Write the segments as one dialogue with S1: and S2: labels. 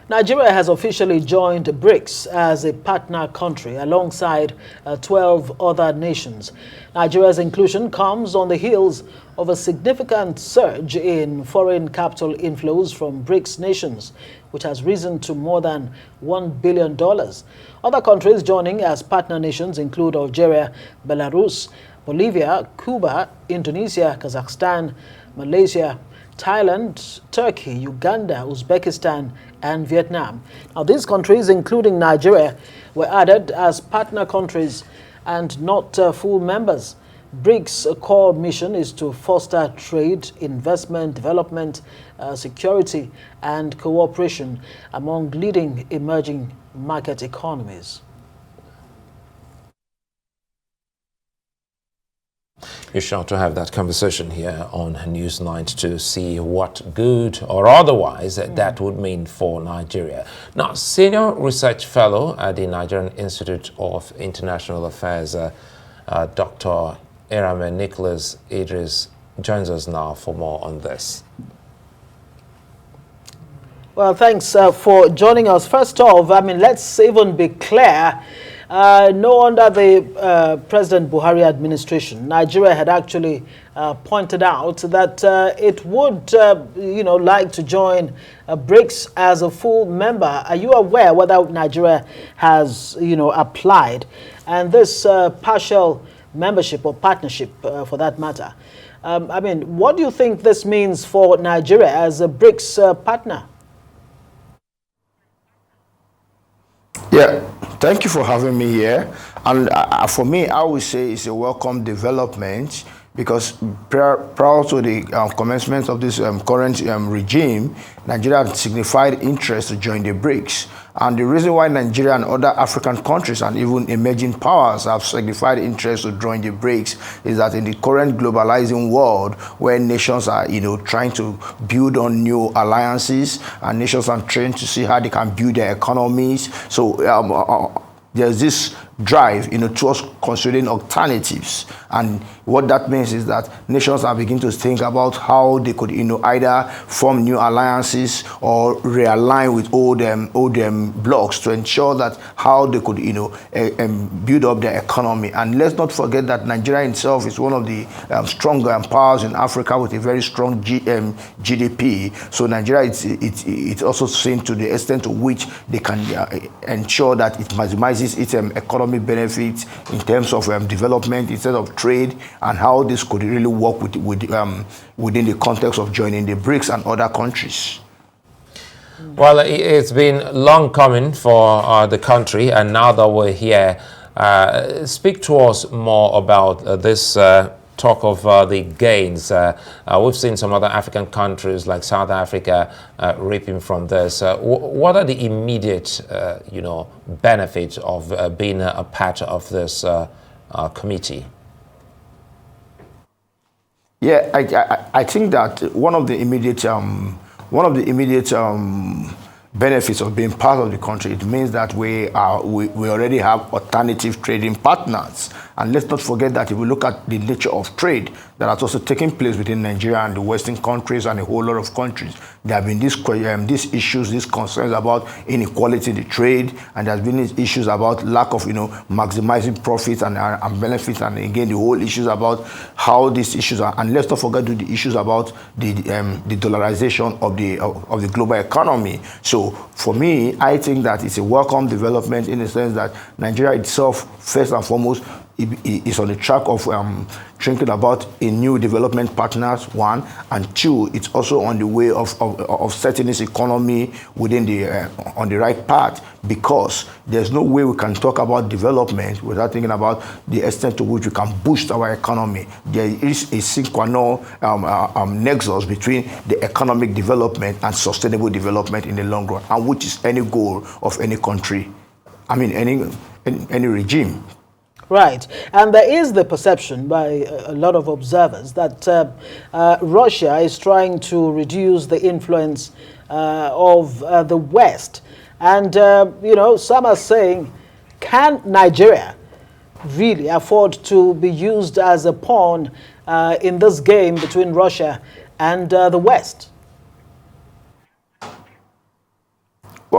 S1: Nigeria has officially joined BRICS as a partner country alongside 12 other nations. Nigeria's inclusion comes on the heels of a significant surge in foreign capital inflows from BRICS nations, which has risen to more than $1 billion. Other countries joining as partner nations include Algeria, Belarus, Bolivia, Cuba, Indonesia, Kazakhstan, Malaysia, Thailand, Turkey, Uganda, Uzbekistan, and Vietnam. Now, these countries, including Nigeria, were added as partner countries and not full members. BRICS' core mission is to foster trade, investment, development, security, and cooperation among leading emerging market economies.
S2: You're sure to have that conversation here on Newsnight to see what good or otherwise that would mean for Nigeria. Now, Senior Research Fellow at the Nigerian Institute of International Affairs, Dr. Erame Nicholas Idris, joins us now for more on this.
S1: Well, thanks for joining us. First off, let's even be clear. No, under the President Buhari administration, Nigeria had actually pointed out that it would, like to join BRICS as a full member. Are you aware whether Nigeria has, applied? And this partial membership or partnership, for that matter, what do you think this means for Nigeria as a BRICS partner?
S3: Yeah, thank you for having me here. And for me, I would say it's a welcome development because prior to the commencement of this current regime, Nigeria had signified interest to join the BRICS. And the reason why Nigeria and other African countries and even emerging powers have signified interest to join the BRICS is that in the current globalizing world where nations are, trying to build on new alliances and nations are trying to see how they can build their economies. So there's this drive, towards considering alternatives. And what that means is that nations are beginning to think about how they could, either form new alliances or realign with old blocks to ensure that how they could, build up their economy. And let's not forget that Nigeria itself is one of the stronger powers in Africa with a very strong GDP. So Nigeria, it's also seen to the extent to which they can ensure that it maximizes its economic benefits in terms of development instead of trade, and how this could really work within the context of joining the BRICS and other countries.
S2: Well, it's been long coming for the country, and now that we're here, speak to us more about this talk of the gains. We've seen some other African countries like South Africa reaping from this. What are the immediate, benefits of being a part of this committee?
S3: Yeah, I think that one of the immediate benefits of being part of the country, it means that we already have alternative trading partners. And let's not forget that if we look at the nature of trade that has also taken place within Nigeria and the Western countries and a whole lot of countries, there have been these issues, these concerns about inequality in the trade, and there's been these issues about lack of, maximizing profits and benefits, and again, the whole issues about how these issues are, and let's not forget the issues about the dollarization of the global economy. So for me, I think that it's a welcome development in the sense that Nigeria itself, first and foremost, is on the track of thinking about a new development partners, one, and two, it's also on the way of setting this economy within on the right path, because there's no way we can talk about development without thinking about the extent to which we can boost our economy. There is a sine qua non nexus between the economic development and sustainable development in the long run, and which is any goal of any country, any regime.
S1: Right. And there is the perception by a lot of observers that Russia is trying to reduce the influence of the West. And, some are saying, can Nigeria really afford to be used as a pawn in this game between Russia and the West?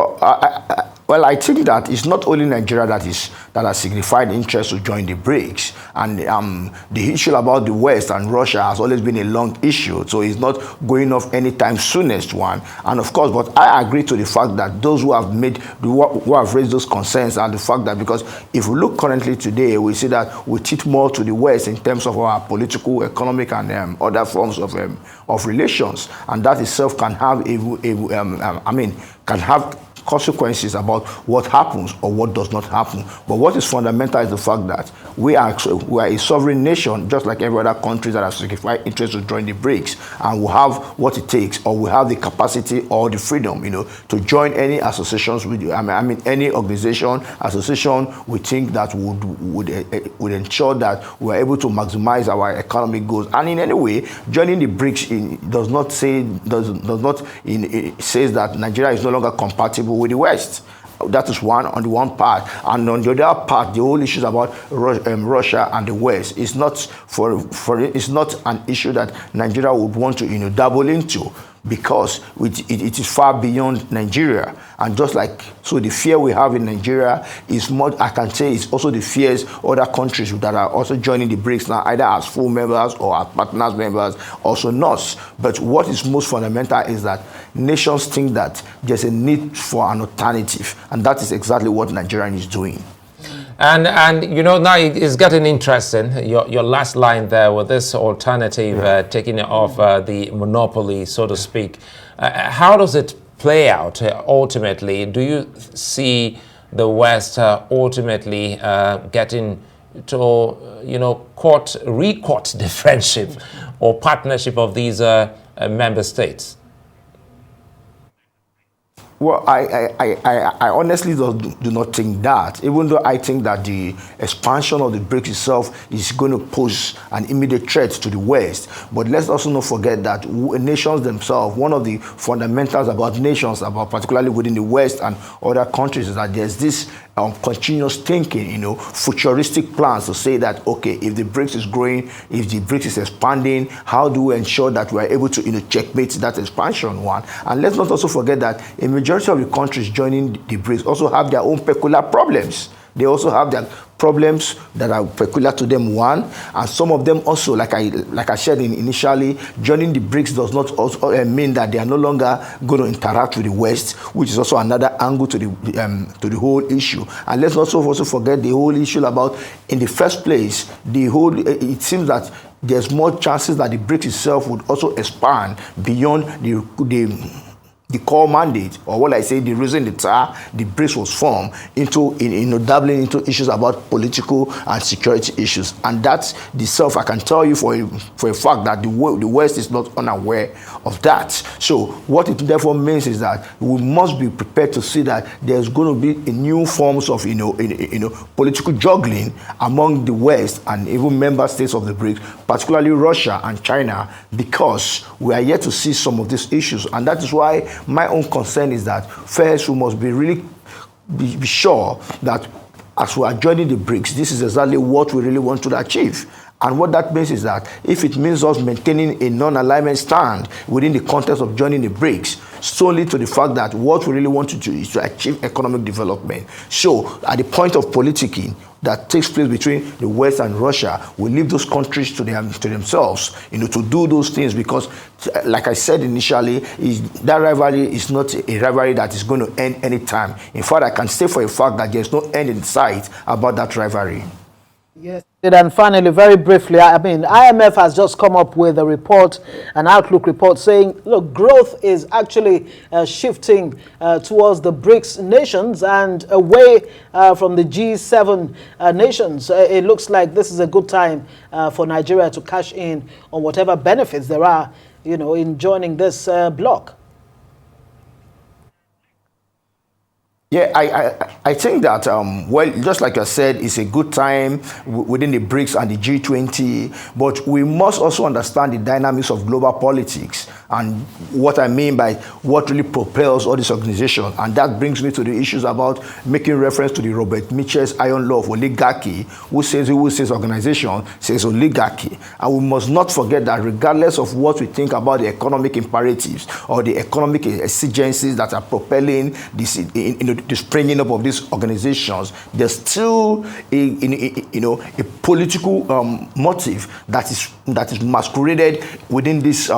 S3: Well, well, I think that it's not only Nigeria that has signified interest to join the BRICS, and the issue about the West and Russia has always been a long issue, so it's not going off anytime soonest one. And of course, but I agree to the fact that those who have raised those concerns are the fact that, because if we look currently today, we see that we tip more to the West in terms of our political, economic, and other forms of relations, and that itself can have can have consequences about what happens or what does not happen. But what is fundamental is the fact that we are a sovereign nation, just like every other country that has signified interest to join the BRICS, and we have what it takes, or we have the capacity or the freedom, to join any associations with you. Any organization, association we think that would ensure that we are able to maximize our economic goals. And in any way, joining the BRICS does not say says that Nigeria is no longer compatible with the West. That is on the one part, and on the other part, the whole issues about Russia and the West is not it's not an issue that Nigeria would want to dabble into, because it is far beyond Nigeria. And just like the fear we have in Nigeria is more, I can say, it's also the fears other countries that are also joining the BRICS now, either as full members or as partners members, also not. But what is most fundamental is that nations think that there's a need for an alternative, and that is exactly what Nigeria is doing.
S2: And now it's getting interesting, your last line there with this alternative, taking off the monopoly, so to speak. How does it play out ultimately? Do you see the West ultimately getting to, recourt the friendship or partnership of these member states?
S3: Well, I honestly do not think that, even though I think that the expansion of the BRICS itself is going to pose an immediate threat to the West. But let's also not forget that nations themselves, one of the fundamentals about nations, particularly within the West and other countries, is that there's this continuous thinking, futuristic plans to say that, okay, if the BRICS is growing, if the BRICS is expanding, how do we ensure that we are able to, checkmate that expansion one? And let's not also forget that a majority of the countries joining the BRICS also have their own peculiar problems. They also have their problems that are peculiar to them, one, and some of them also, like I said initially, joining the BRICS does not also mean that they are no longer going to interact with the West, which is also another angle to the whole issue. And let's also forget the whole issue about, in the first place, it seems that there's more chances that the BRICS itself would also expand beyond the core mandate, or what I say, the reason the BRICS was formed, into dabbling into issues about political and security issues. And that's the self, I can tell you for a fact that the West is not unaware of that. So what it therefore means is that we must be prepared to see that there's going to be a new forms of political juggling among the West and even member states of the BRICS, particularly Russia and China, because we are yet to see some of these issues. And that is why my own concern is that first we must be sure that as we are joining the BRICS, this is exactly what we really want to achieve. And what that means is that if it means us maintaining a non-alignment stand within the context of joining the BRICS, solely to the fact that what we really want to do is to achieve economic development. So at the point of politicking that takes place between the West and Russia, we leave those countries to themselves, to do those things, because, like I said initially, that rivalry is not a rivalry that is going to end anytime. In fact, I can say for a fact that there's no end in sight about that rivalry.
S1: Yes. And finally, very briefly, IMF has just come up with a report, an outlook report, saying, look, growth is actually shifting towards the BRICS nations and away from the G7 nations. It looks like this is a good time for Nigeria to cash in on whatever benefits there are, in joining this bloc.
S3: Yeah, I think that, well, just like I said, it's a good time within the BRICS and the G20, but we must also understand the dynamics of global politics and what I mean by what really propels all these organizations. And that brings me to the issues about making reference to the Robert Mitchell's iron law of oligarchy, who says organization says oligarchy. And we must not forget that regardless of what we think about the economic imperatives or the economic exigencies that are propelling this, the springing up of these organizations, there's still a political motive that is masqueraded within these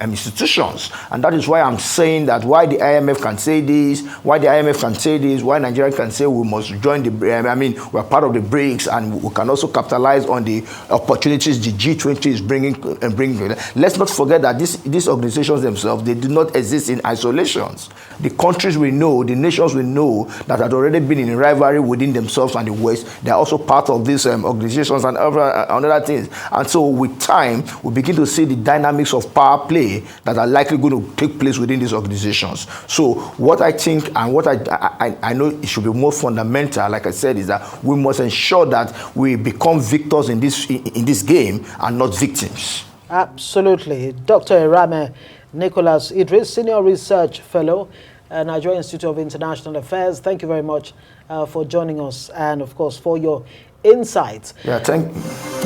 S3: institutions. And that is why I'm saying that why the IMF can say this, why Nigeria can say we must join the, we're part of the BRICS and we can also capitalize on the opportunities the G20 is bringing. Let's not forget that these organizations themselves, they do not exist in isolations. The countries we know, the nations we know that had already been in a rivalry within themselves and the West, they are also part of these organizations and other things. And so with time, we begin to see the dynamics of power play that are likely going to take place within these organizations. So what I think and what I know it should be more fundamental, like I said, is that we must ensure that we become victors in this game and not victims.
S1: Absolutely. Dr. Irame Nicholas Idris, Senior Research Fellow, Nigeria Institute of International Affairs. Thank you very much for joining us and, of course, for your insights.
S3: Yeah, thank you.